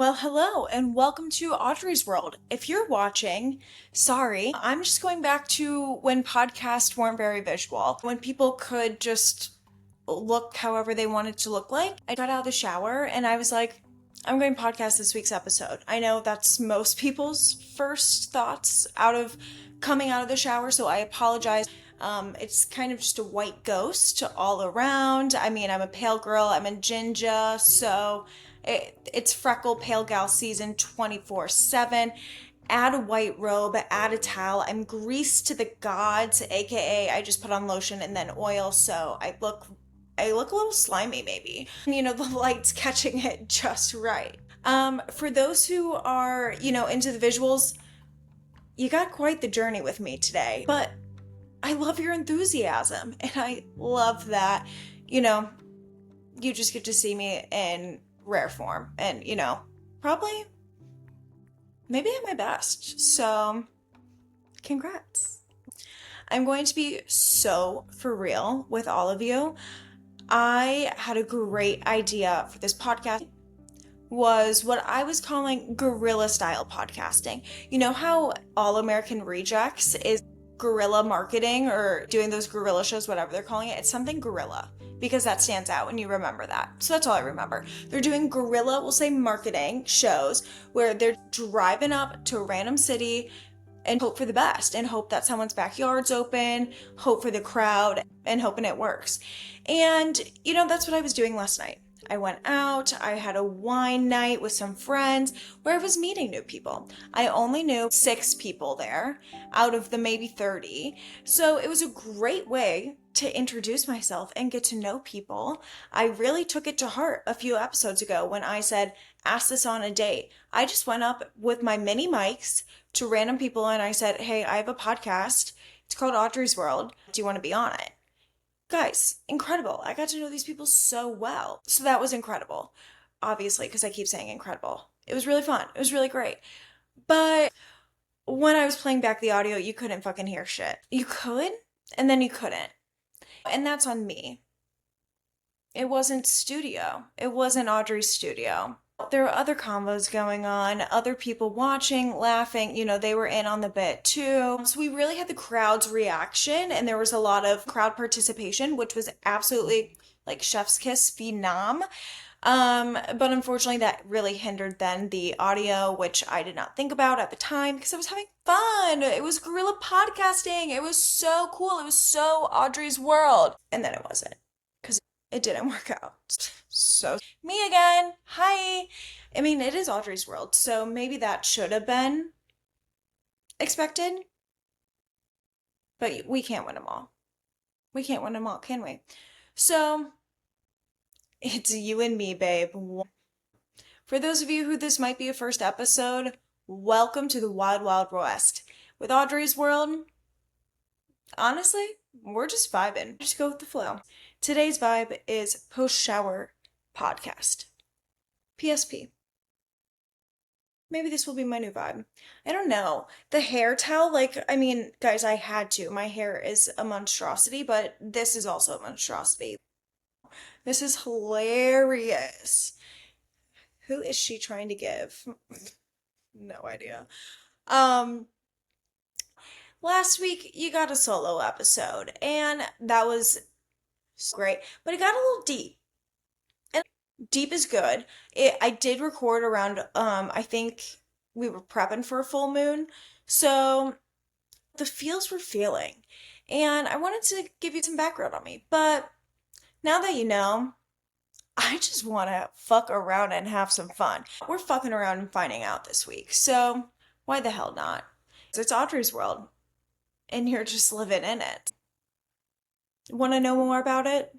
Well, hello and welcome to Audrey's World. If you're watching, sorry, I'm just going back to when podcasts weren't very visual, when people could just look however they wanted to look like. I got out of the shower and I was like, I'm going to podcast this week's episode. I know that's most people's first thoughts coming out of the shower, so I apologize. It's kind of just a white ghost all around. I mean, I'm a pale girl, I'm a ginger, so it's freckle pale gal season 24/7. Add a white robe, add a towel. I'm greased to the gods, aka I just put on lotion and then oil, so I look a little slimy maybe. You know, the light's catching it just right. For those who are, into the visuals, you got quite the journey with me today. But I love your enthusiasm and I love that, you know, you just get to see me in rare form and, probably maybe at my best. So, congrats. I'm going to be so for real with all of you. I had a great idea for this podcast was what I was calling guerrilla style podcasting. You know how All American Rejects is guerrilla marketing or doing those guerrilla shows, whatever they're calling it? It's something guerrilla because that stands out and you remember that. So that's all I remember. They're doing guerrilla, we'll say marketing shows where they're driving up to a random city and hope for the best and hope that someone's backyard's open, hope for the crowd and hoping it works. And, that's what I was doing last night. I went out, I had a wine night with some friends where I was meeting new people. I only knew 6 people there out of the maybe 30. So it was a great way to introduce myself and get to know people. I really took it to heart a few episodes ago when I said, ask this on a date. I just went up with my mini mics to random people and I said, hey, I have a podcast. It's called Audrey's World. Do you want to be on it? Guys, incredible. I got to know these people so well. So that was incredible. Obviously, because I keep saying incredible. It was really fun. It was really great. But when I was playing back the audio, you couldn't fucking hear shit. You could, and then you couldn't. And that's on me. It wasn't studio. It wasn't Audrey's studio. There were other combos going on, other people watching, laughing, they were in on the bit too. So we really had the crowd's reaction and there was a lot of crowd participation, which was absolutely like chef's kiss phenom. But unfortunately that really hindered then the audio, which I did not think about at the time because I was having fun. It was guerrilla podcasting. It was so cool. It was so Audrey's World. And then it wasn't. It didn't work out. So, me again. Hi. I mean, it is Audrey's World, so maybe that should have been expected. But we can't win them all. We can't win them all, can we? So, it's you and me, babe. For those of you who this might be a first episode, welcome to the Wild Wild West. With Audrey's World, honestly, we're just vibing. Just go with the flow. Today's vibe is post-shower podcast. PSP. Maybe this will be my new vibe. I don't know. The hair towel, guys, I had to. My hair is a monstrosity, but this is also a monstrosity. This is hilarious. Who is she trying to give? No idea. Last week you got a solo episode, and that was great, but it got a little deep. And deep is good. I did record around, I think we were prepping for a full moon, so the feels were feeling. And I wanted to give you some background on me, but now that you know, I just want to fuck around and have some fun. We're fucking around and finding out this week, so why the hell not? It's Audrey's World, and you're just living in it. Want to know more about it?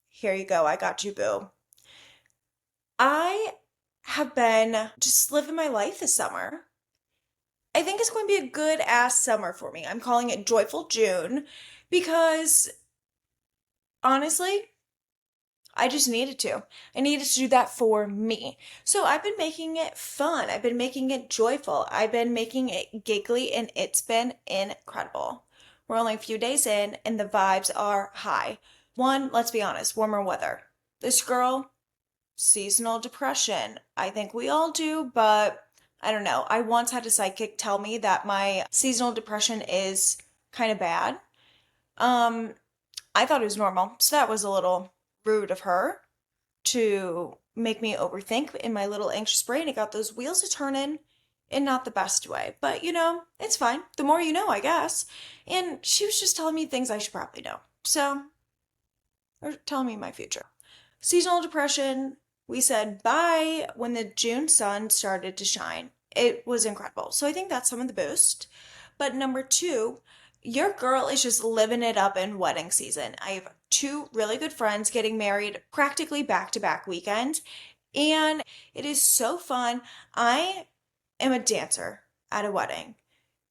Here you go. I got you, boo. I have been just living my life this summer. I think it's going to be a good ass summer for me. I'm calling it Joyful June because honestly, I just needed to. I needed to do that for me. So I've been making it fun. I've been making it joyful. I've been making it giggly and it's been incredible. We're only a few days in and the vibes are high. One, let's be honest, warmer weather. This girl, seasonal depression. I think we all do, but I don't know. I once had a psychic tell me that my seasonal depression is kind of bad. Um, I thought it was normal, so that was a little rude of her to make me overthink in my little anxious brain. It got those wheels a turning in not the best way, but it's fine. The more you know, I guess. And she was just telling me things I should probably know. So, or telling me my future. Seasonal depression, we said bye when the June sun started to shine. It was incredible. So I think that's some of the boost. But number two, your girl is just living it up in wedding season. I have two really good friends getting married practically back to back weekends, and it is so fun. I am a dancer at a wedding.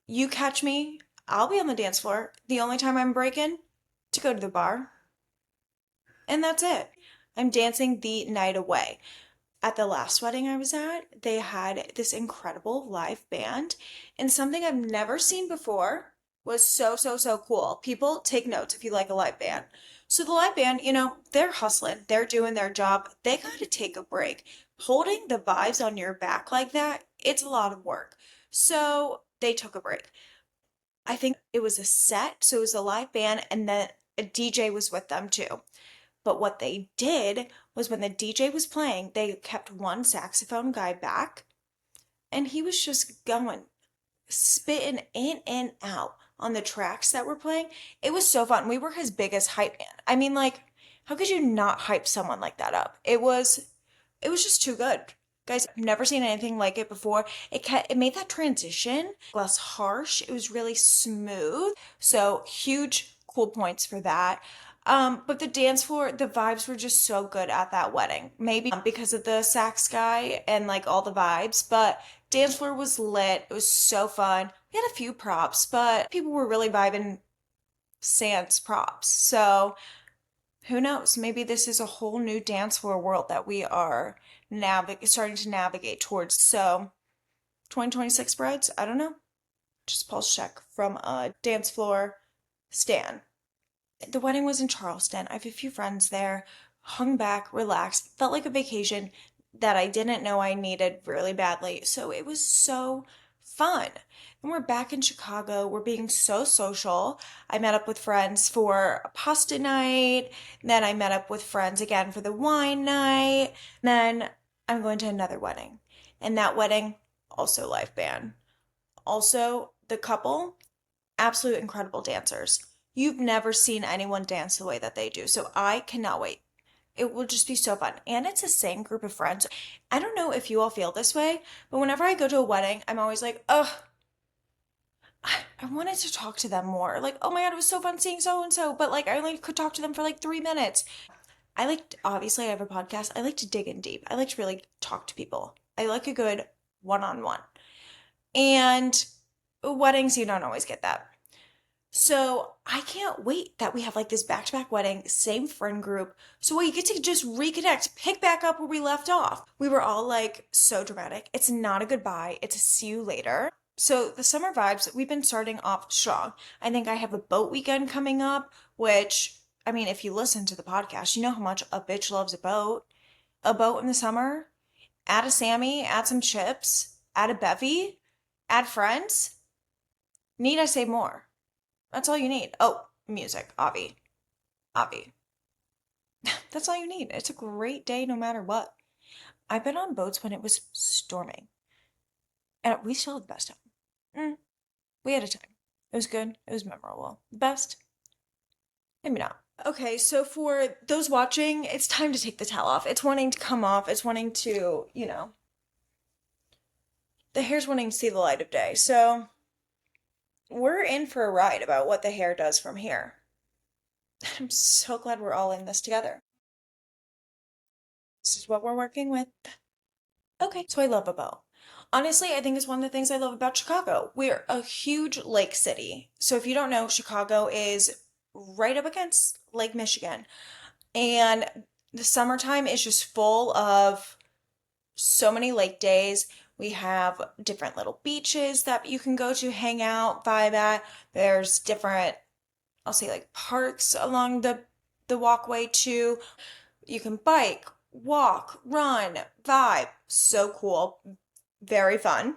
You catch me, I'll be on the dance floor. The only time I'm breaking to go to the bar, and that's it. I'm dancing the night away. At the last wedding I was at, they had this incredible live band, and something I've never seen before was so, so, so cool. People take notes if you like a live band. So, the live band, they're hustling, they're doing their job, they got to take a break. Holding the vibes on your back like that, it's a lot of work. So, they took a break. I think it was a set, so it was a live band, and then a DJ was with them too. But what they did was when the DJ was playing, they kept one saxophone guy back and he was just going, spitting in and out on the tracks that were playing. It was so fun. We were his biggest hype man. I mean, like, how could you not hype someone like that up? It was just too good. Guys, I've never seen anything like it before. It made that transition less harsh. It was really smooth. So huge cool points for that. But the dance floor, the vibes were just so good at that wedding. Maybe because of the sax guy and like all the vibes, but dance floor was lit. It was so fun. We had a few props, but people were really vibing sans props. So who knows? Maybe this is a whole new dance floor world that we are starting to navigate towards. So 2026 brides, I don't know. Just pulse check from a dance floor stan. The wedding was in Charleston. I have a few friends there. Hung back, relaxed, felt like a vacation that I didn't know I needed really badly. So it was so fun. And we're back in Chicago. We're being so social. I met up with friends for a pasta night. Then I met up with friends again for the wine night. Then I'm going to another wedding. And that wedding, also live band. Also, the couple, absolute incredible dancers. You've never seen anyone dance the way that they do. So I cannot wait. It will just be so fun. And it's the same group of friends. I don't know if you all feel this way, but whenever I go to a wedding, I'm always like, oh, I wanted to talk to them more. Like, oh my God, it was so fun seeing so and so, but like I only could talk to them for like 3 minutes. Obviously, I have a podcast. I like to dig in deep. I like to really talk to people. I like a good one on one. And weddings, you don't always get that. So I can't wait that we have like this back to back wedding, same friend group. So we get to just reconnect, pick back up where we left off. We were all like so dramatic. It's not a goodbye, it's a see you later. So the summer vibes, we've been starting off strong. I think I have a boat weekend coming up, which, I mean, if you listen to the podcast, you know how much a bitch loves a boat. A boat in the summer, add a Sammy, add some chips, add a bevy, add friends. Need I say more? That's all you need. Oh, music, Avi. Avi. That's all you need. It's a great day no matter what. I've been on boats when it was storming, and we still had the best time. We had a time. It was good. It was memorable. The best? Maybe not. Okay, so for those watching, it's time to take the towel off. It's wanting to come off. It's wanting to, the hair's wanting to see the light of day. So we're in for a ride about what the hair does from here. I'm so glad we're all in this together. This is what we're working with. Okay, so I love a boat. Honestly, I think it's one of the things I love about Chicago. We're a huge lake city. So if you don't know, Chicago is right up against Lake Michigan. And the summertime is just full of so many lake days. We have different little beaches that you can go to hang out, vibe at. There's different, I'll say like parks along the walkway too. You can bike, walk, run, vibe. So cool. Very fun.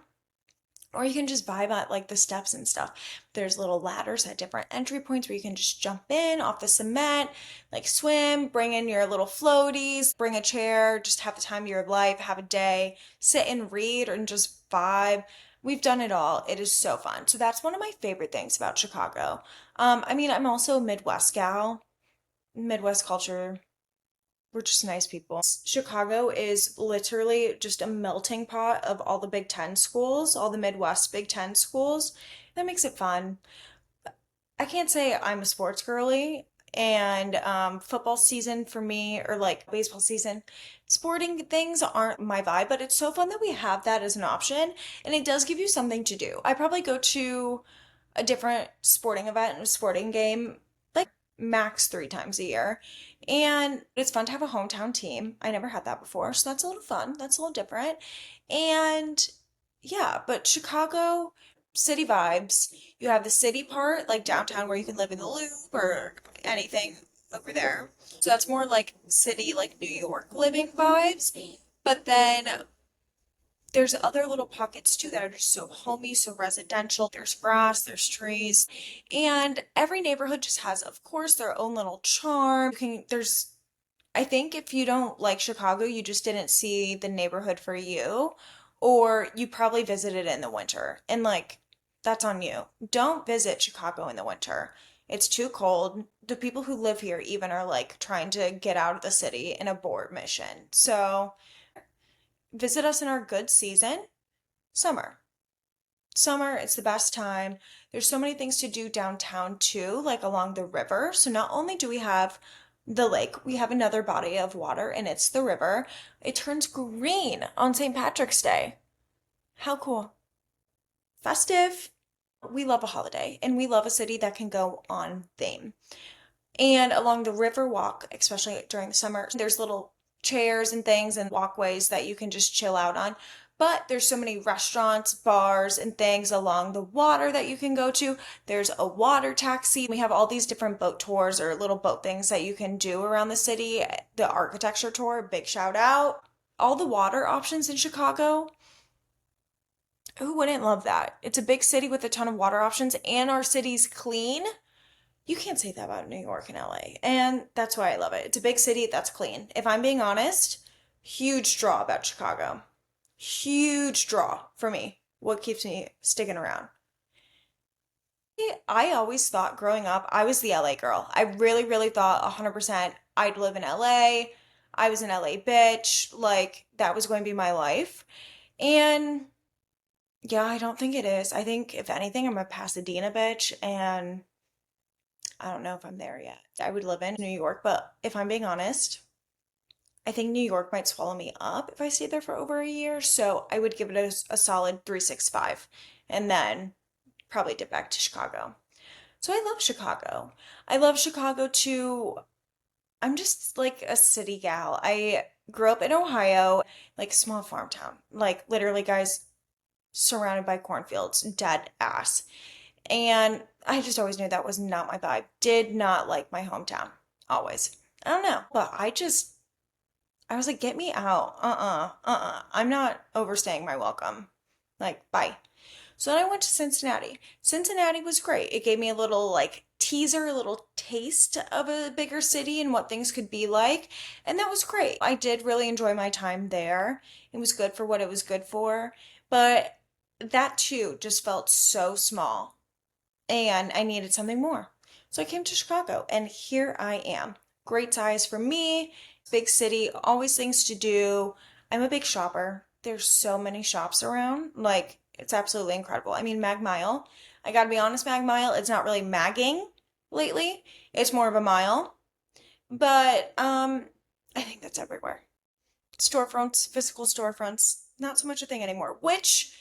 Or you can just vibe at like the steps and stuff. There's little ladders at different entry points where you can just jump in off the cement, like swim, bring in your little floaties, bring a chair, just have the time of your life, have a day, sit and read and just vibe. We've done it all. It is so fun. So that's one of my favorite things about Chicago. I mean, I'm also a Midwest gal. Midwest culture, we're just nice people. Chicago is literally just a melting pot of all the Big Ten schools, all the Midwest Big Ten schools. That makes it fun. I can't say I'm a sports girly, and football season for me, or like baseball season, sporting things aren't my vibe, but it's so fun that we have that as an option, and it does give you something to do. I probably go to a different sporting event and a sporting game like max 3 times a year. And it's fun to have a hometown team. I never had that before, so that's a little fun. That's a little different. And yeah, but Chicago, city vibes. You have the city part, like downtown, where you can live in the Loop or anything over there. So that's more like city, like New York living vibes. But then there's other little pockets too that are just so homey, so residential. There's grass, there's trees, and every neighborhood just has, of course, their own little charm. I think if you don't like Chicago, you just didn't see the neighborhood for you, or you probably visited in the winter. And like, that's on you. Don't visit Chicago in the winter. It's too cold. The people who live here even are like trying to get out of the city in a board mission. So visit us in our good season, summer. Summer, it's the best time. There's so many things to do downtown too, like along the river. So not only do we have the lake, we have another body of water, and it's the river. It turns green on St. Patrick's Day. How cool. Festive. We love a holiday, and we love a city that can go on theme. And along the river walk, especially during the summer, there's little chairs and things and walkways that you can just chill out on. But there's so many restaurants, bars, and things along the water that you can go to. There's a water taxi. We have all these different boat tours or little boat things that you can do around the city. The architecture tour, big shout out. All the water options in Chicago. Who wouldn't love that? It's a big city with a ton of water options, and our city's clean. You can't say that about New York and LA. And that's why I love it. It's a big city that's clean. If I'm being honest, huge draw about Chicago. Huge draw for me. What keeps me sticking around? I always thought growing up I was the LA girl. I really, really thought 100% I'd live in LA. I was an LA bitch. Like that was going to be my life. And yeah, I don't think it is. I think if anything, I'm a Pasadena bitch, and I don't know if I'm there yet. I would live in New York, but if I'm being honest, I think New York might swallow me up if I stayed there for over a year. So I would give it a solid 365 and then probably dip back to Chicago. So I love Chicago. I love Chicago too. I'm just like a city gal. I grew up in Ohio, like small farm town. Like literally, guys, surrounded by cornfields, dead ass. And I just always knew that was not my vibe. Did not like my hometown. Always. I don't know. But I was like, get me out. I'm not overstaying my welcome. Like, bye. So then I went to Cincinnati. Cincinnati was great. It gave me a little like teaser, a little taste of a bigger city and what things could be like. And that was great. I did really enjoy my time there. It was good for what it was good for. But that too just felt so small, and I needed something more. So I came to Chicago, and here I am. Great size for me, big city, always things to do. I'm a big shopper. There's so many shops around. Like, it's absolutely incredible. I mean, Mag Mile. I gotta be honest, Mag Mile, it's not really magging lately. It's more of a mile. But I think that's everywhere. Storefronts, physical storefronts, not so much a thing anymore, which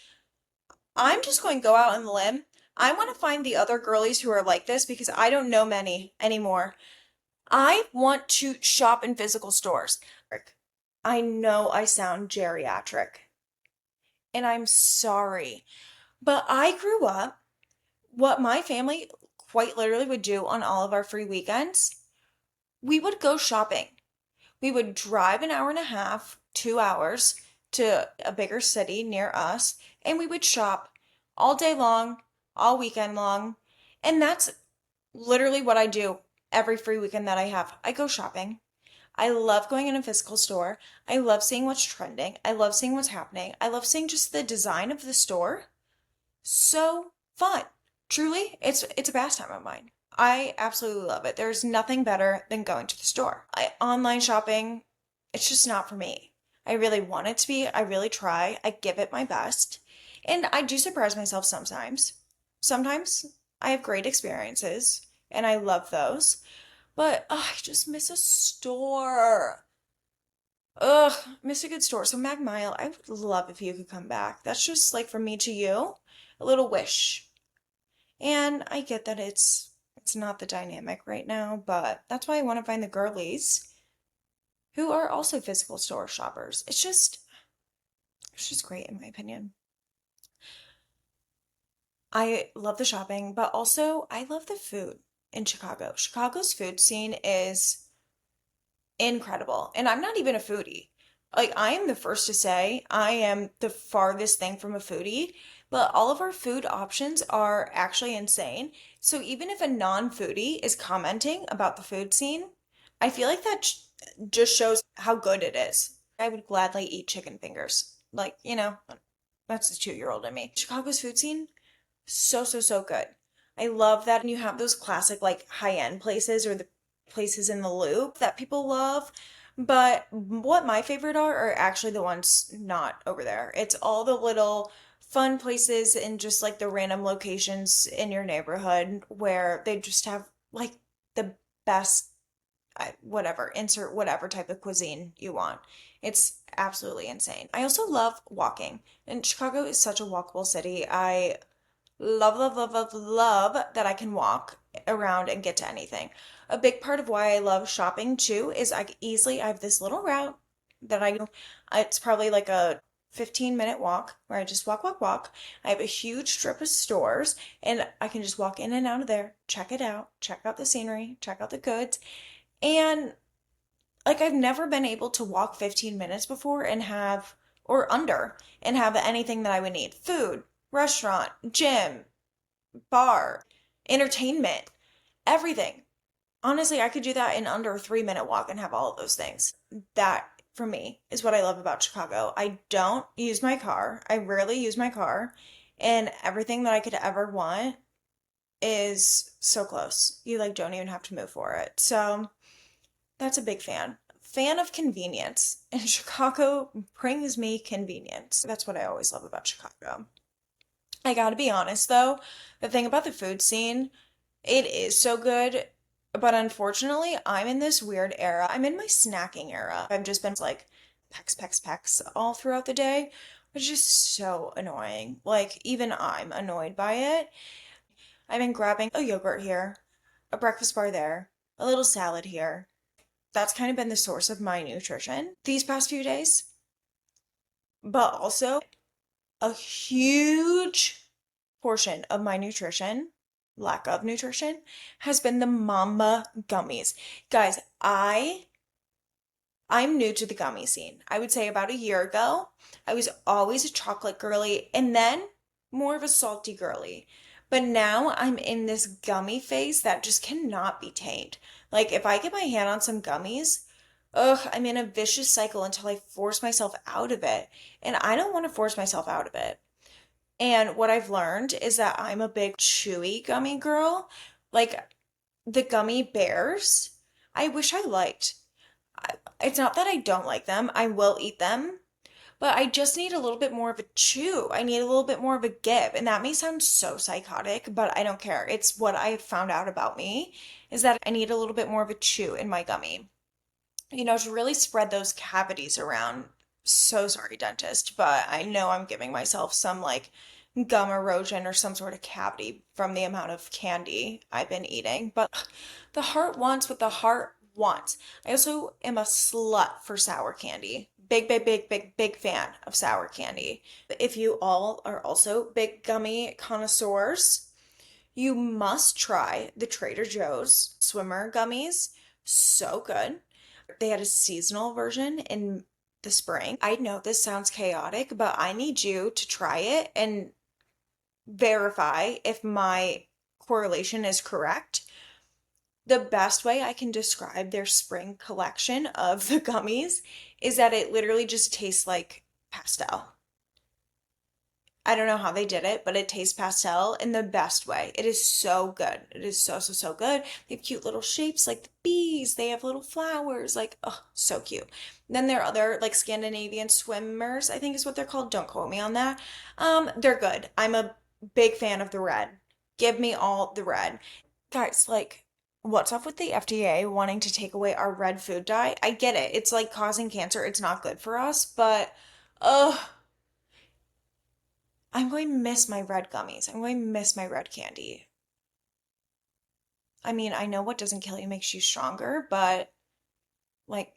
I'm just going to go out on the limb. I want to find the other girlies who are like this because I don't know many anymore. I want to shop in physical stores. I know I sound geriatric, and I'm sorry, but I grew up, what my family quite literally would do on all of our free weekends, we would go shopping. We would drive an hour and a half, 2 hours to a bigger city near us, and we would shop all day long, all weekend long. And that's literally what I do every free weekend that I have. I go shopping. I love going in a physical store. I love seeing what's trending. I love seeing what's happening. I love seeing just the design of the store. So fun. Truly, it's a pastime of mine. I absolutely love it. There's nothing better than going to the store. Online shopping, it's just not for me. I really want it to be. I really try. I give it my best. And I do surprise myself sometimes. Sometimes I have great experiences and I love those. But I just miss a store. Ugh, miss a good store. So Mag Mile, I would love if you could come back. That's just like from me to you, a little wish. And I get that it's not the dynamic right now, but that's why I want to find the girlies who are also physical store shoppers. It's just great in my opinion. I love the shopping, but also I love the food in Chicago. Chicago's food scene is incredible. And I'm not even a foodie. Like, I am the first to say I am the farthest thing from a foodie, but all of our food options are actually insane. So even if a non-foodie is commenting about the food scene, I feel like that just shows how good it is. I would gladly eat chicken fingers. Like, that's the 2-year-old in me. Chicago's food scene, so, so, so good. I love that. And you have those classic, like, high-end places or the places in the loop that people love. But what my favorite are actually the ones not over there. It's all the little fun places and just like the random locations in your neighborhood where they just have like the best, whatever, insert whatever type of cuisine you want. It's absolutely insane. I also love walking, and Chicago is such a walkable city. I love, love, love, love, love that I can walk around and get to anything. A big part of why I love shopping too is I have this little route that I do. It's probably like a 15-minute walk where I just walk, walk, walk. I have a huge strip of stores and I can just walk in and out of there, check out the scenery, check out the goods. And like I've never been able to walk 15 minutes before and have, or under, and have anything that I would need. Food, restaurant, gym, bar, entertainment, everything. Honestly, I could do that in under a 3-minute walk and have all of those things. That, for me, is what I love about Chicago. I don't use my car. I rarely use my car. And everything that I could ever want is so close. You like don't even have to move for it. So that's a big fan. Fan of convenience. And Chicago brings me convenience. That's what I always love about Chicago. I gotta be honest though, the thing about the food scene, it is so good, but unfortunately, I'm in this weird era. I'm in my snacking era. I've just been like pecks, pecks, pecks all throughout the day, which is so annoying. Like, even I'm annoyed by it. I've been grabbing a yogurt here, a breakfast bar there, a little salad here. That's kind of been the source of my nutrition these past few days. But also, a huge portion of my nutrition, lack of nutrition, has been the Mamba gummies. Guys, I'm new to the gummy scene. I would say about a year ago, I was always a chocolate girly and then more of a salty girly. But now I'm in this gummy phase that just cannot be tamed. Like if I get my hand on some gummies, ugh, I'm in a vicious cycle until I force myself out of it. And I don't want to force myself out of it. And what I've learned is that I'm a big chewy gummy girl. Like the gummy bears, I wish I liked. It's not that I don't like them, I will eat them, but I just need a little bit more of a chew. I need a little bit more of a give. And that may sound so psychotic, but I don't care. It's what I have found out about me is that I need a little bit more of a chew in my gummy, to really spread those cavities around. So sorry, dentist, but I know I'm giving myself some like gum erosion or some sort of cavity from the amount of candy I've been eating. But the heart wants what the heart wants. I also am a slut for sour candy. Big, big, big, big, big fan of sour candy. If you all are also big gummy connoisseurs, you must try the Trader Joe's Swimmer gummies. So good. They had a seasonal version in the spring. I know this sounds chaotic, but I need you to try it and verify if my correlation is correct. The best way I can describe their spring collection of the gummies is that it literally just tastes like pastel. I don't know how they did it, but it tastes pastel in the best way. It is so good. It is so, so, so good. They have cute little shapes like the bees. They have little flowers, like, oh, so cute. Then there are other like Scandinavian swimmers, I think is what they're called. Don't quote me on that. They're good. I'm a big fan of the red. Give me all the red. Guys, like, what's up with the FDA wanting to take away our red food dye? I get it. It's like causing cancer. It's not good for us, but ugh. I'm going to miss my red gummies. I'm going to miss my red candy. I mean, I know what doesn't kill you makes you stronger, but like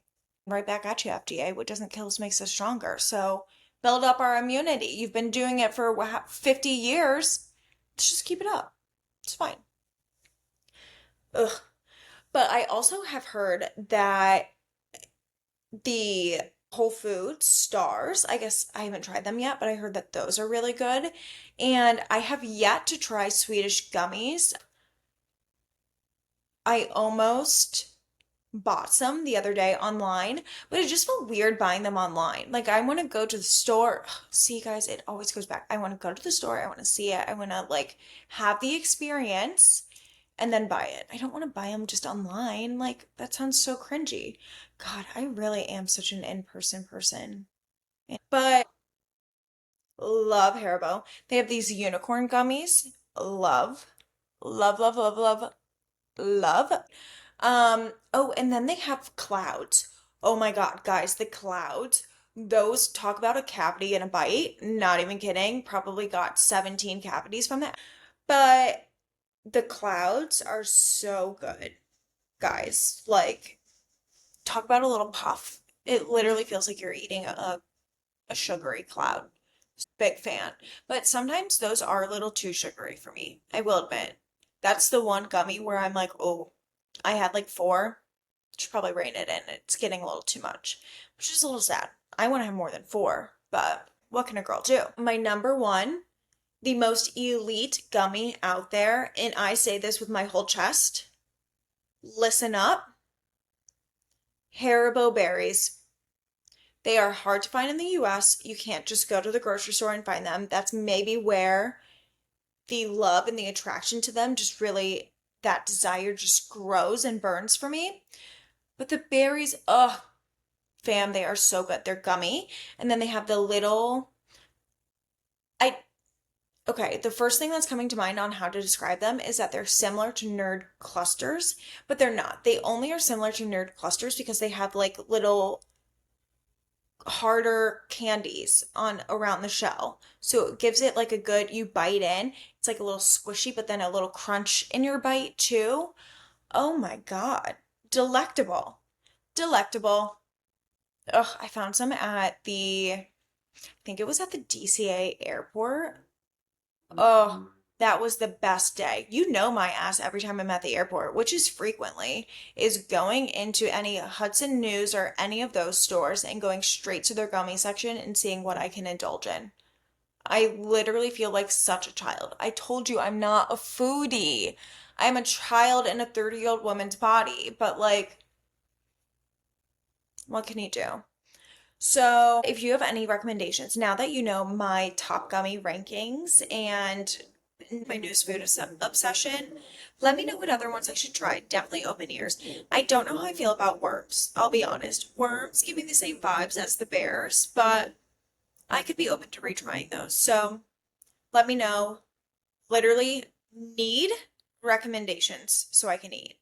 right back at you, FDA. What doesn't kill us makes us stronger. So build up our immunity. You've been doing it for 50 years. Let's just keep it up. It's fine. Ugh. But I also have heard that the Whole Foods stars, I guess I haven't tried them yet, but I heard that those are really good. And I have yet to try Swedish gummies. I almost bought some the other day online, but it just felt weird buying them online. Like I want to go to the store. See, guys, it always goes back. I want to go to the store. I want to see it. I want to like have the experience and then buy it. I don't want to buy them just online. Like that sounds so cringy. God, I really am such an in-person person. But love Haribo. They have these unicorn gummies. Love, love, love, love, love, love. Oh, and then they have clouds. Oh my God, guys, the clouds. Those talk about a cavity and a bite. Not even kidding. Probably got 17 cavities from that. But the clouds are so good, guys. Like, talk about a little puff. It literally feels like you're eating a sugary cloud. Big fan. But sometimes those are a little too sugary for me. I will admit. That's the one gummy where I'm like, oh, I had like four. Should probably rein it in. It's getting a little too much, which is a little sad. I want to have more than four, but what can a girl do? My number one, the most elite gummy out there, and I say this with my whole chest. Listen up. Haribo berries. They are hard to find in the US. You can't just go to the grocery store and find them. That's maybe where the love and the attraction to them just really, that desire just grows and burns for me. But the berries, oh, fam, they are so good. They're gummy. And then they have the little, I, okay, the first thing that's coming to mind on how to describe them is that they're similar to nerd clusters, but they're not. They only are similar to nerd clusters because they have like little harder candies on around the shell. So it gives it like a good, you bite in, it's like a little squishy, but then a little crunch in your bite too. Oh my God. Delectable. Delectable. Ugh, I found some at I think it was at the DCA airport. Oh, that was the best day. You know my ass every time I'm at the airport, which is frequently, is going into any Hudson News or any of those stores and going straight to their gummy section and seeing what I can indulge in. I literally feel like such a child. I told you I'm not a foodie. I'm a child in a 30-year-old woman's body, but like, what can you do? So, if you have any recommendations, now that you know my top gummy rankings and my newest food obsession, let me know what other ones I should try. Definitely open ears. I don't know how I feel about worms. I'll be honest. Worms give me the same vibes as the bears, but I could be open to retrying those. So, let me know. Literally need recommendations so I can eat.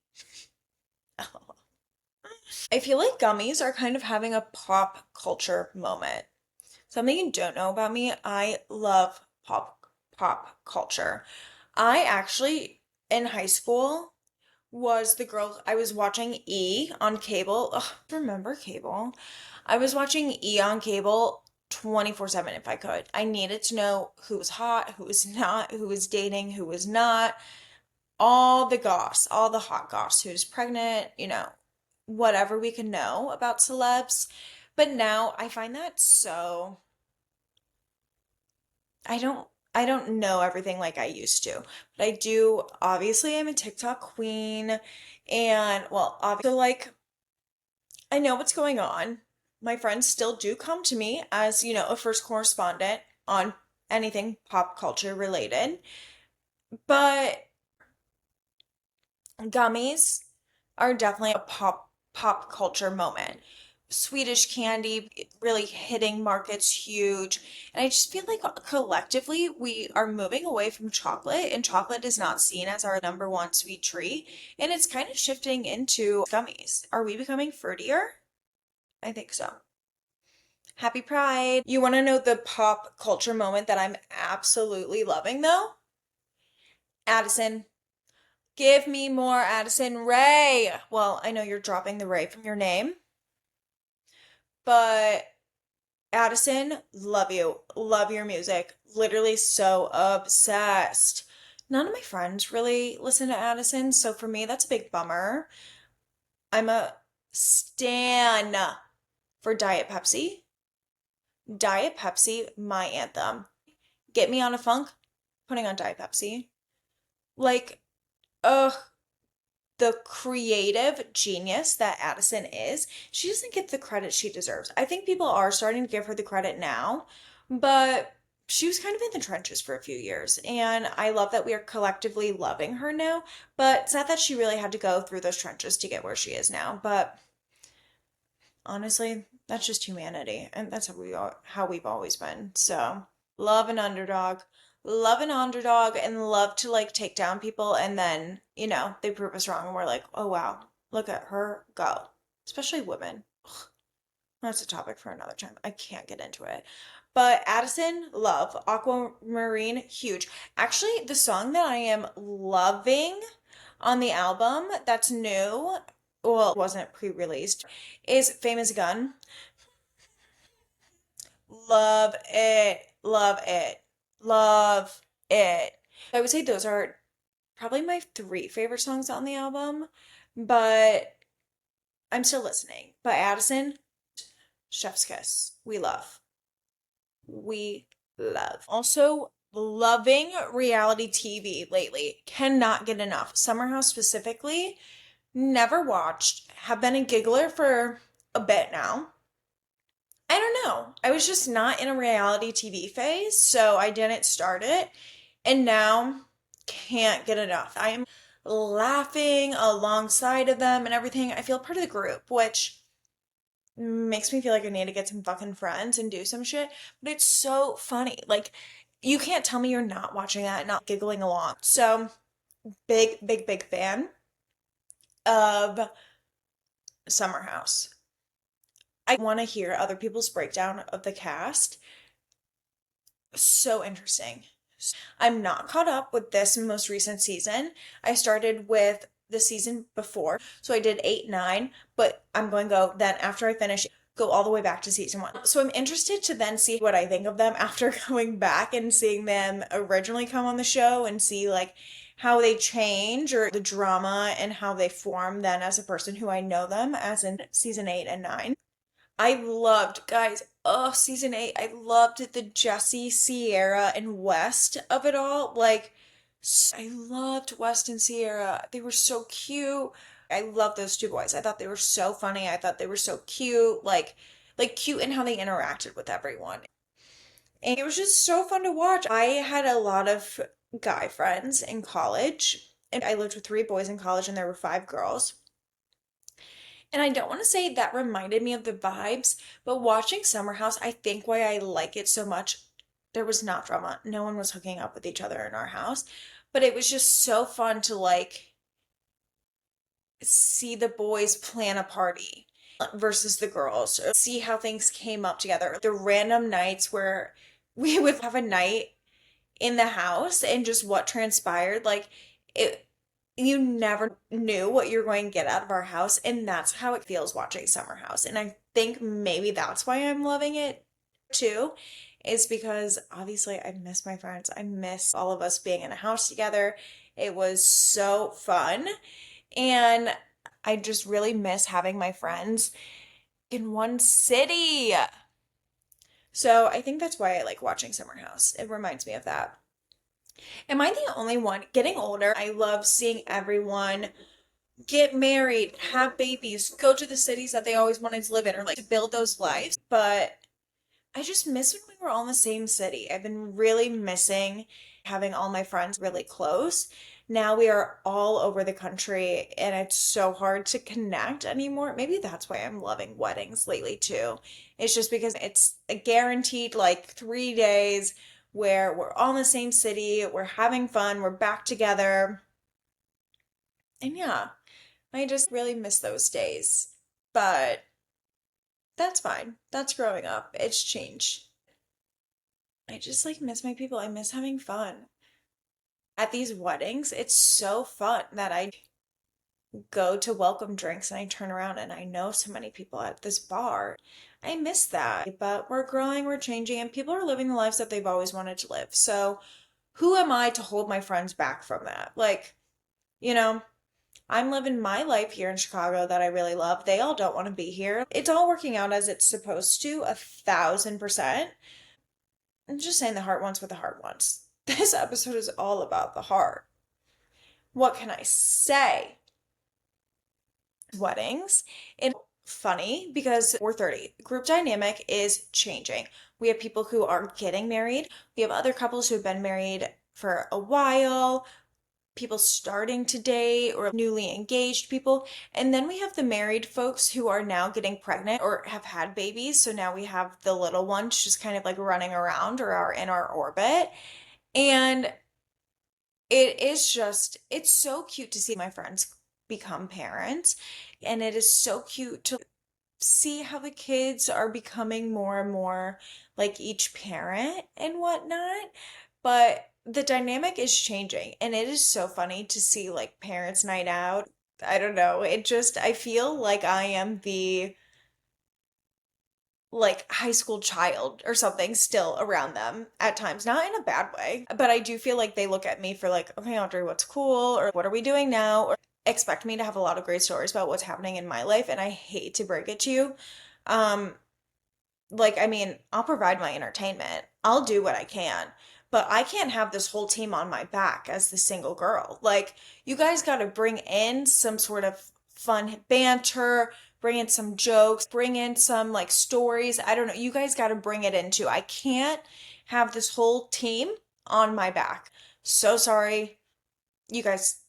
I feel like gummies are kind of having a pop culture moment. Something you don't know about me, I love pop culture. I actually in high school was the girl I was watching E on cable. Ugh, remember cable? I was watching E on cable 24/7 if I could. I needed to know who was hot, who was not, who was dating, who was not, all the goss, all the hot goss, who's pregnant, whatever we can know about celebs. But now I find that so I don't I don't know everything like I used to. But I do obviously I'm a TikTok queen and well, obviously like I know what's going on. My friends still do come to me as, a first correspondent on anything pop culture related. But gummies are definitely a pop culture moment. Swedish candy really hitting markets huge. And I just feel like collectively we are moving away from chocolate, and chocolate is not seen as our number one sweet treat. And it's kind of shifting into gummies. Are we becoming fruitier? I think so. Happy Pride. You want to know the pop culture moment that I'm absolutely loving though? Addison. Give me more Addison Rae. Well, I know you're dropping the Ray from your name, but Addison, love you. Love your music. Literally so obsessed. None of my friends really listen to Addison, so for me, that's a big bummer. I'm a stan for Diet Pepsi. Diet Pepsi, my anthem. Get me on a funk, putting on Diet Pepsi. Like, ugh, the creative genius that Addison is, she doesn't get the credit she deserves. I think people are starting to give her the credit now, but she was kind of in the trenches for a few years. And I love that we are collectively loving her now, but it's not that she really had to go through those trenches to get where she is now. But honestly, that's just humanity, and that's how we've always been. So, love an underdog. Love an underdog and love to like take down people and then, they prove us wrong and we're like, "Oh wow, look at her go." Especially women. Ugh, that's a topic for another time. I can't get into it. But Addison, love. Aquamarine, huge. Actually, the song that I am loving on the album that's new, well, it wasn't pre-released, is Famous Gun. Love it. Love it. Love it. I would say those are probably my three favorite songs on the album, but I'm still listening. But Addison, Chef's Kiss. We love. We love. Also, loving reality TV lately. Cannot get enough. Summer House specifically, never watched. Have been a giggler for a bit now. I don't know. I was just not in a reality TV phase, so I didn't start it. And now can't get enough. I am laughing alongside of them and everything. I feel part of the group, which makes me feel like I need to get some fucking friends and do some shit. But it's so funny. Like, you can't tell me you're not watching that and not giggling along. So, big, big, big fan of Summer House. I want to hear other people's breakdown of the cast. So interesting. I'm not caught up with this most recent season. I started with the season before. So I did 8, 9, but I'm going to go then after I finish, go all the way back to season 1. So I'm interested to then see what I think of them after going back and seeing them originally come on the show and see like how they change or the drama and how they form then as a person who I know them as in season 8 and 9. I loved, guys, oh, season 8, I loved the Jesse, Sierra, and West of it all. Like, I loved West and Sierra. They were so cute. I love those two boys. I thought they were so funny. I thought they were so cute. Like cute in how they interacted with everyone. And it was just so fun to watch. I had a lot of guy friends in college, and I lived with 3 boys in college, and there were 5 girls. And I don't want to say that reminded me of the vibes, but watching Summer House, I think why I like it so much, there was not drama. No one was hooking up with each other in our house, but it was just so fun to like see the boys plan a party versus the girls, see how things came up together. The random nights where we would have a night in the house and just what transpired, like it you never knew what you're going to get out of our house, and that's how it feels watching Summer House. And I think maybe that's why I'm loving it too, is because obviously I miss my friends. I miss all of us being in a house together. It was so fun. And I just really miss having my friends in one city. So I think that's why I like watching Summer House. It reminds me of that. Am I the only one? Getting older, I love seeing everyone get married, have babies, go to the cities that they always wanted to live in or like to build those lives. But I just miss when we were all in the same city. I've been really missing having all my friends really close. Now we are all over the country and it's so hard to connect anymore. Maybe that's why I'm loving weddings lately too. It's just because it's a guaranteed like 3 days where we're all in the same city, we're having fun, we're back together. And yeah, I just really miss those days. But that's fine. That's growing up. It's changed. I just like miss my people. I miss having fun. At these weddings, it's so fun that I go to welcome drinks and I turn around and I know so many people at this bar. I miss that. But we're growing, we're changing, and people are living the lives that they've always wanted to live. So who am I to hold my friends back from that? Like, you know, I'm living my life here in Chicago that I really love. They all don't want to be here. It's all working out as it's supposed to, 1,000%. I'm just saying the heart wants what the heart wants. This episode is all about the heart. What can I say? Weddings. It's funny because we're 30. Group dynamic is changing. We have people who are getting married. We have other couples who have been married for a while, people starting to date or newly engaged people. And then we have the married folks who are now getting pregnant or have had babies. So now we have the little ones just kind of like running around or are in our orbit. And it is just, it's so cute to see my friends become parents. And it is so cute to see how the kids are becoming more and more like each parent and whatnot. But the dynamic is changing, and it is so funny to see like parents' night out. I don't know. It just, I feel like I am the like high school child or something still around them at times, not in a bad way, but I do feel like they look at me for like, okay, Audrey, what's cool? Or what are we doing now? Or expect me to have a lot of great stories about what's happening in my life. And I hate to break it to you. Um, like, I mean, I'll provide my entertainment. I'll do what I can. But I can't have this whole team on my back as the single girl. Like, you guys got to bring in some sort of fun banter, bring in some jokes, bring in some like stories. I don't know. You guys got to bring it into. I can't have this whole team on my back. So sorry, you guys,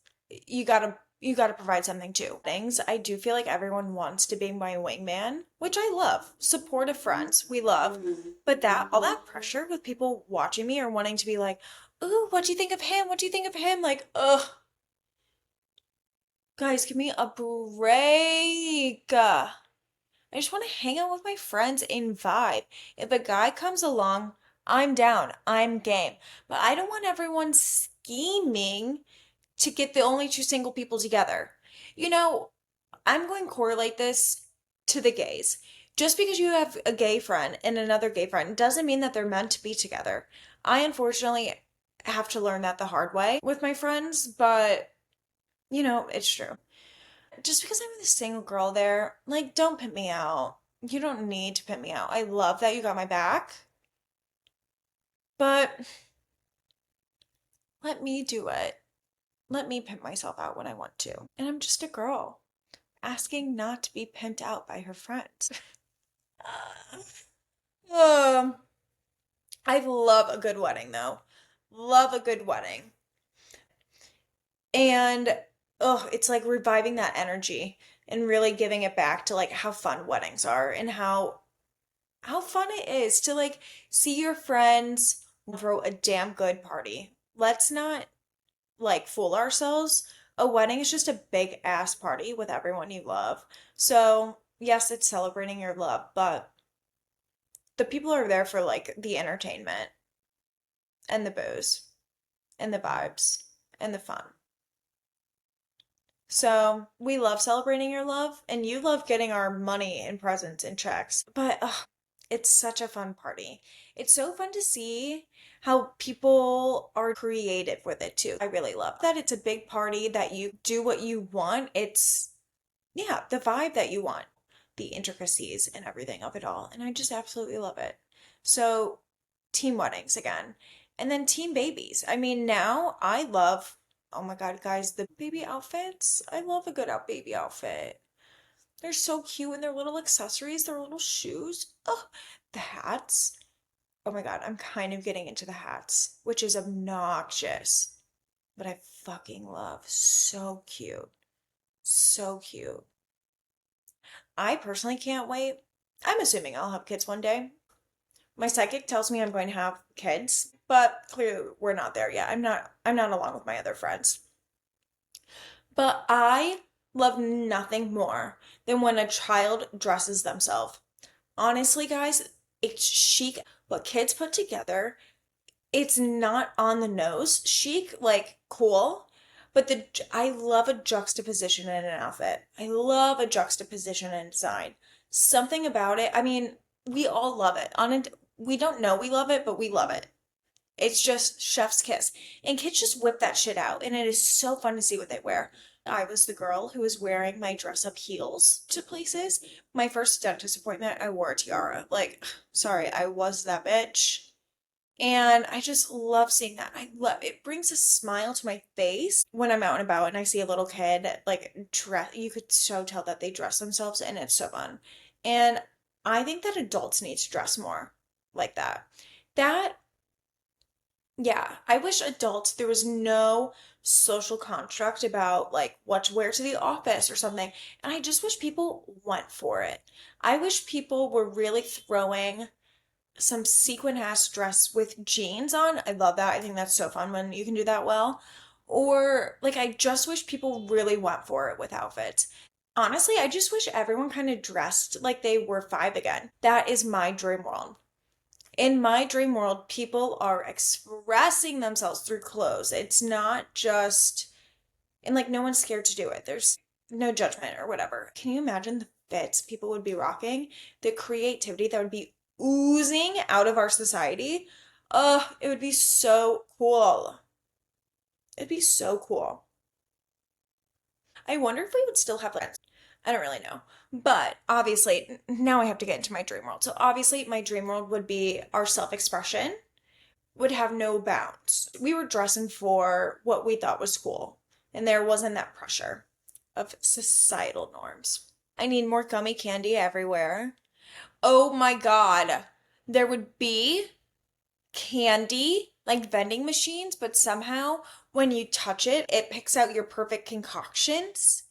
you gotta provide something too. Things I do feel like everyone wants to be my wingman, which I love. Supportive friends, we love. But that all that pressure with people watching me or wanting to be like, ooh, what do you think of him? What do you think of him? Like, ugh, guys, give me a break. I just want to hang out with my friends and vibe. If a guy comes along, I'm down. I'm game. But I don't want everyone scheming to get the only two single people together. You know, I'm going to correlate this to the gays. Just because you have a gay friend and another gay friend doesn't mean that they're meant to be together. I unfortunately have to learn that the hard way with my friends, but it's true. Just because I'm the single girl there, like, don't pimp me out. You don't need to pimp me out. I love that you got my back, but let me do it. Let me pimp myself out when I want to. And I'm just a girl asking not to be pimped out by her friends. um, I love a good wedding though. Love a good wedding. And oh, it's like reviving that energy and really giving it back to like how fun weddings are and how fun it is to like see your friends throw a damn good party. Let's not like fool ourselves. A wedding is just a big ass party with everyone you love. So, yes, it's celebrating your love, but the people are there for like the entertainment and the booze and the vibes and the fun. So, we love celebrating your love, and you love getting our money and presents and checks. But it's such a fun party. It's so fun to see how people are creative with it too. I really love that it's a big party that you do what you want. It's yeah, the vibe that you want, the intricacies and everything of it all. And I just absolutely love it. So, team weddings again. And then team babies. I mean, now I love, oh my God, guys, the baby outfits. I love a good out baby outfit. They're so cute and their little accessories, their little shoes. Oh, the hats. Oh my God, I'm kind of getting into the hats, which is obnoxious, but I fucking love. So cute. So cute. I personally can't wait. I'm assuming I'll have kids one day. My psychic tells me I'm going to have kids, but clearly we're not there yet. I'm not along with my other friends. But I love nothing more than when a child dresses themselves. Honestly, guys, it's chic. What kids put together, it's not on the nose. Chic, like cool, but the I love a juxtaposition in an outfit. I love a juxtaposition in design. Something about it. I mean, we all love it. We don't know we love it, but we love it. It's just chef's kiss. And kids just whip that shit out, and it is so fun to see what they wear. I was the girl who was wearing my dress up heels to places. My first dentist appointment, I wore a tiara. Like, sorry, I was that bitch. And I just love seeing that. I love it brings a smile to my face when I'm out and about and I see a little kid like dress. You could so tell that they dress themselves and it's so fun. And I think that adults need to dress more like that. That, yeah, I wish adults, there was no social construct about like what to wear to the office or something. And I just wish people went for it. I wish people were really throwing some sequin ass dress with jeans on. I love that. I think that's so fun when you can do that well. Or like I just wish people really went for it with outfits. Honestly, I just wish everyone kind of dressed like they were five again. That is my dream world. In my dream world, people are expressing themselves through clothes. It's not just, and like no one's scared to do it. There's no judgment or whatever. Can you imagine the fits people would be rocking? The creativity that would be oozing out of our society? It would be so cool. It'd be so cool. I wonder if we would still have like, I don't really know. But obviously, now I have to get into my dream world. So obviously, my dream world would be our self-expression would have no bounds. We were dressing for what we thought was cool, and there wasn't that pressure of societal norms. I need more gummy candy everywhere. Oh my God. There would be candy, like vending machines, but somehow when you touch it, it picks out your perfect concoctions.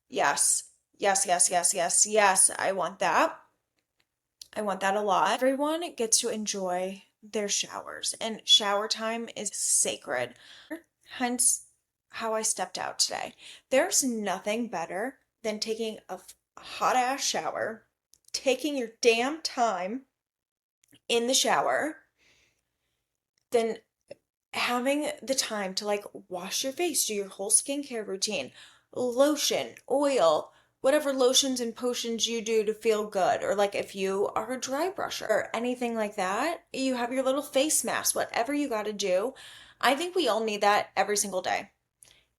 Yes, yes, yes, yes, yes, yes. I want that. I want that a lot. Everyone gets to enjoy their showers, and shower time is sacred. Hence, how I stepped out today. There's nothing better than taking a hot ass shower, taking your damn time in the shower, then having the time to like wash your face, do your whole skincare routine, lotion, oil, whatever lotions and potions you do to feel good, or like if you are a dry brusher or anything like that, you have your little face mask, whatever you got to do. I think we all need that every single day.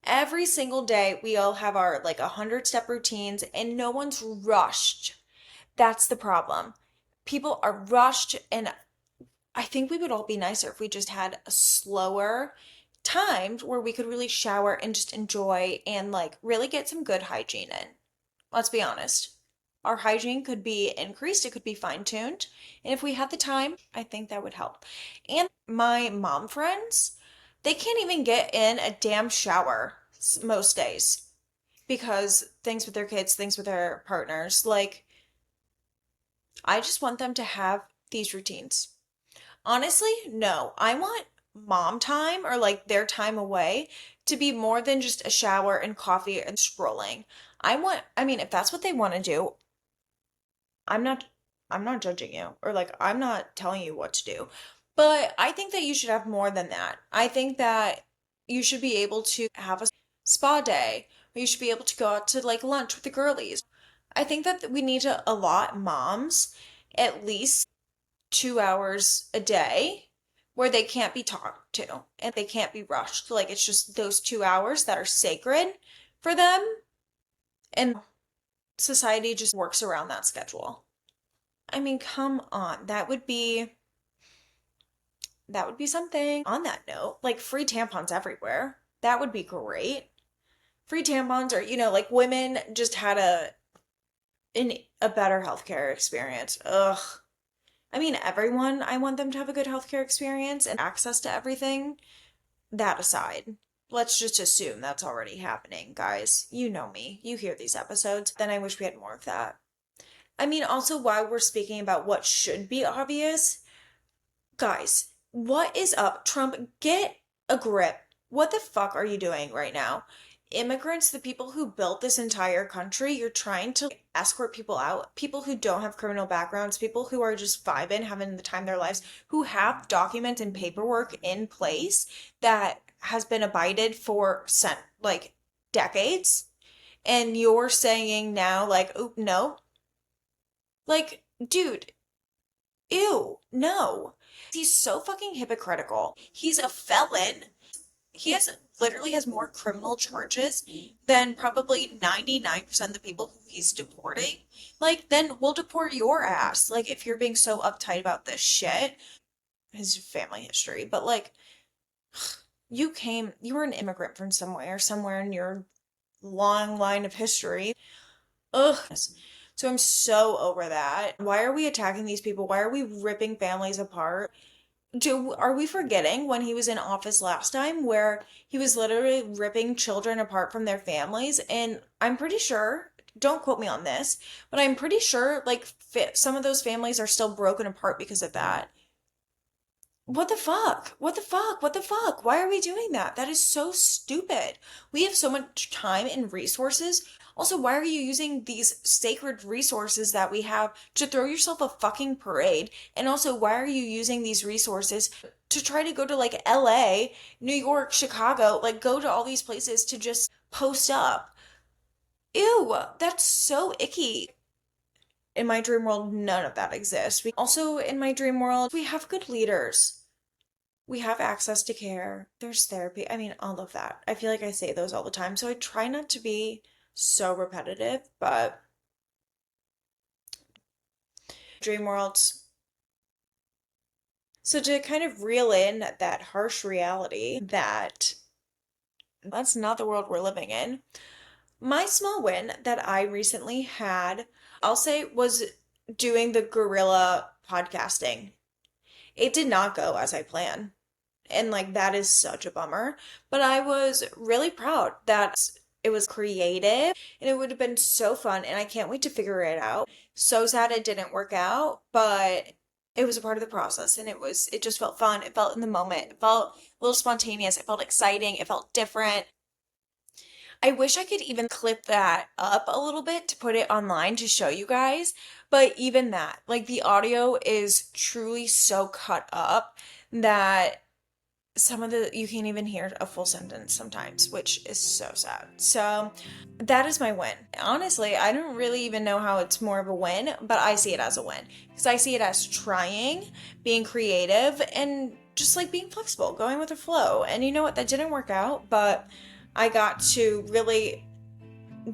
Every single day, we all have our like 100 step routines, and no one's rushed. That's the problem. People are rushed, and I think we would all be nicer if we just had a slower time where we could really shower and just enjoy and like really get some good hygiene in. Let's be honest. Our hygiene could be increased, it could be fine tuned. And if we had the time, I think that would help. And my mom friends, they can't even get in a damn shower most days because things with their kids, things with their partners. Like, I just want them to have these routines. Honestly, no. I want mom time or like their time away to be more than just a shower and coffee and scrolling. I mean, if that's what they want to do, I'm not I'm not judging you or like I'm not telling you what to do. But I think that you should have more than that. I think that you should be able to have a spa day, or you should be able to go out to like lunch with the girlies. I think that we need to allot moms at least 2 hours a day where they can't be talked to and they can't be rushed. Like it's just those 2 hours that are sacred for them. And society just works around that schedule. I mean, come on. That would be something. On that note, like free tampons everywhere. That would be great. Free tampons, or like women just had a better healthcare experience. Ugh. I mean, everyone, I want them to have a good healthcare experience and access to everything. That aside, let's just assume that's already happening, guys. You know me. You hear these episodes. Then I wish we had more of that. I mean, also, while we're speaking about what should be obvious, guys, what is up? Trump, get a grip. What the fuck are you doing right now? Immigrants, the people who built this entire country, you're trying to escort people out. People who don't have criminal backgrounds, people who are just vibing, having the time of their lives, who have documents and paperwork in place that has been abided for like decades. And you're saying now, like, oh, no. Like, dude, ew, no. He's so fucking hypocritical. He's a felon. He literally has more criminal charges than probably 99% of the people who he's deporting. Like, then we'll deport your ass. Like, if you're being so uptight about this shit, his family history. But like, you were an immigrant from somewhere in your long line of history. Ugh. So I'm so over that. Why are we attacking these people? Why are we ripping families apart? Are we forgetting when he was in office last time where he was literally ripping children apart from their families? And I'm pretty sure, don't quote me on this, but I'm pretty sure like some of those families are still broken apart because of that. What the fuck? What the fuck? What the fuck? Why are we doing that? That is so stupid. We have so much time and resources. Also, why are you using these sacred resources that we have to throw yourself a fucking parade? And also, why are you using these resources to try to go to like LA, New York, Chicago, like go to all these places to just post up? Ew, that's so icky. In my dream world, none of that exists. Also, in my dream world, we have good leaders. We have access to care. There's therapy. I mean, all of that. I feel like I say those all the time. So I try not to be so repetitive, but dream worlds. So to kind of reel in that harsh reality that that's not the world we're living in, my small win that I recently had, I'll say, was doing the guerrilla podcasting. It did not go as I planned. And like that is such a bummer. But I was really proud that it was creative and it would have been so fun and I can't wait to figure it out. So sad it didn't work out, but it was a part of the process and it just felt fun. It felt in the moment. It felt a little spontaneous. It felt exciting. It felt different. I wish I could even clip that up a little bit to put it online to show you guys. But even that, like the audio is truly so cut up that you can't even hear a full sentence sometimes, which is so sad. So that is my win. Honestly, I don't really even know how it's more of a win, but I see it as a win because I see it as trying, being creative, and just like being flexible, going with the flow. And you know what? That didn't work out, but I got to really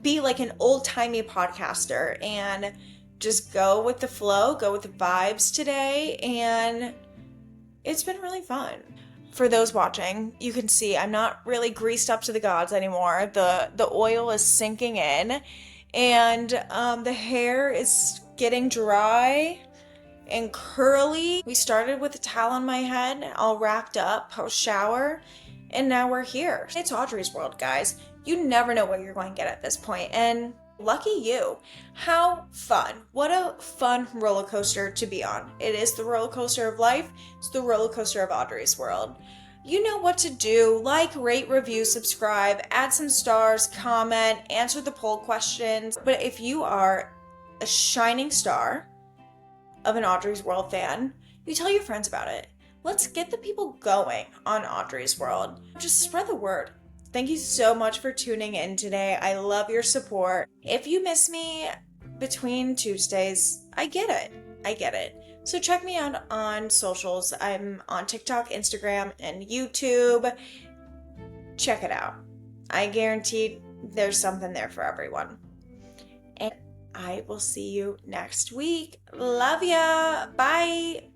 be like an old-timey podcaster and just go with the flow, go with the vibes today, and it's been really fun. For those watching, you can see I'm not really greased up to the gods anymore. The oil is sinking in, and the hair is getting dry and curly. We started with a towel on my head, all wrapped up post-shower, and now we're here. It's Audrey's world, guys. You never know what you're going to get at this point, and lucky you. How fun. What a fun roller coaster to be on. It is the roller coaster of life. It's the roller coaster of Audrey's world. You know what to do. Like, rate, review, subscribe, add some stars, comment, answer the poll questions. But if you are a shining star of an Audrey's World fan, you tell your friends about it. Let's get the people going on Audrey's World. Just spread the word. Thank you so much for tuning in today. I love your support. If you miss me between Tuesdays, I get it. I get it. So check me out on socials. I'm on TikTok, Instagram, and YouTube. Check it out. I guarantee there's something there for everyone. I will see you next week. Love ya. Bye.